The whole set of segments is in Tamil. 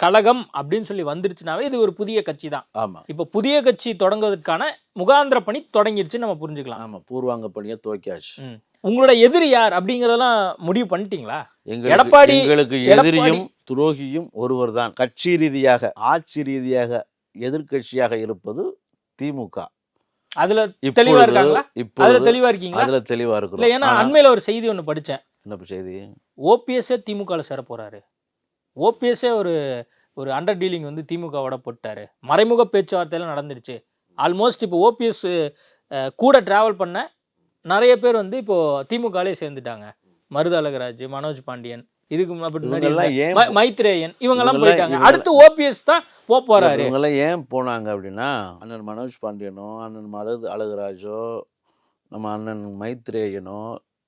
கழகம் அப்படின்னு சொல்லி வந்துருச்சுனாவே இது ஒரு புதிய கட்சி தான். ஆமா, இப்போ புதிய கட்சி தொடங்குவதற்கான முகாந்திர பணி தொடங்கிருச்சுன்னு நம்ம புரிஞ்சுக்கலாம். ஆமா. பூர்வாங்க பணிய துவக்கியாச்சு. ம். உங்களோட எதிரி யார் அப்படிங்கிறதெல்லாம் முடிவு பண்ணிட்டீங்களா? எங்களுக்கு எடப்பாடி எங்களுக்கு எடப்பாடி எதிரியும், துரோகியும் ஒருவர் தான். கட்சி ரீதியாக, ஆட்சி ரீதியாக எதிர்க்கட்சியாக இருப்பது திமுக. அதுல தெளிவா இப்பொழுது இருக்காங்களா? அதுல இப்பொழுது தெளிவா இருக்கீங்களா? அதுல தெளிவா இல்ல, இருக்கிறோம். ஏன்னா ஆனா அண்மையில ஒரு செய்தி ஒண்ணு படிச்சேன். என்ன செய்தி? ஓபிஎஸ்ஸே திமுகல சேர போறாரு. ஓபிஎஸ்ஸே ஒரு ஒரு அண்டர் டீலிங் வந்து திமுகவோட போட்டாரு. மறைமுக பேச்சுவார்த்தைலாம் நடந்துடுச்சு. ஆல்மோஸ்ட் இப்போ ஓபிஎஸ் கூட டிராவல் பண்ண நெறைய பேர் வந்து இப்போ திமுகலயே சேர்ந்துட்டாங்க. மருது அழகராஜ், மனோஜ் பாண்டியன், இதுக்கு முன்னாடி இருந்த இவங்கெல்லாம் ஏன் மைத்ரேயன் இவங்கலாம் இவங்கெல்லாம் போயிட்டாங்க. அடுத்து இவங்கெல்லாம் ஓபிஎஸ் தான் போறாரு. இவங்கெல்லாம் ஏன் போனாங்க அப்படின்னா, அண்ணன் மனோஜ் பாண்டியனோ, அண்ணன் மருது அழகுராஜோ, நம்ம அண்ணன் மைத்ரேயனோ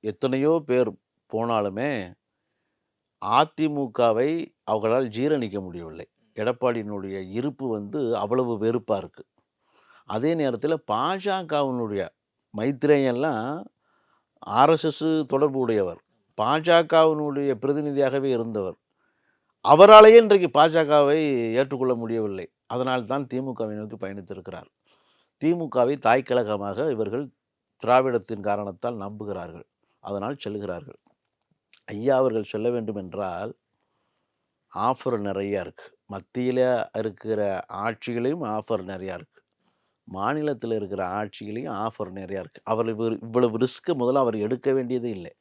எத்தனையோ பேர் போனாலுமே, அதிமுகவை அவர்களால் ஜீரணிக்க முடியவில்லை. எடப்பாடியினுடைய இருப்பு வந்து அவ்வளவு வெறுப்பா இருக்கு. அதே நேரத்தில பாஜகவினுடைய மைத்ரேயன்லாம் ஆர்எஸ்எஸ் தொடர்பு உடையவர். பாஜகவினுடைய பிரதிநிதியாகவே இருந்தவர். அவராலேயே இன்றைக்கு பாஜகவை ஏற்றுக்கொள்ள முடியவில்லை. அதனால் தான் திமுகவை நோக்கி பயணித்திருக்கிறார். திமுகவை தாய் கழகமாக இவர்கள் திராவிடத்தின் காரணத்தால் நம்புகிறார்கள். அதனால் செல்லுகிறார்கள். ஐயா அவர்கள் செல்ல வேண்டும் என்றால், ஆஃபர் நெறையா இருக்கு. மத்தியில இருக்கிற ஆட்சிகளையும் ஆஃபர் நெறையா இருக்கு. மாநிலத்தில இருக்கிற ஆட்சிகளையும் ஆஃபர் நெறையா இருக்கு. அவர் இவ்வளவு ரிஸ்க் முதல்ல அவர் எடுக்க வேண்டியதே இல்லை.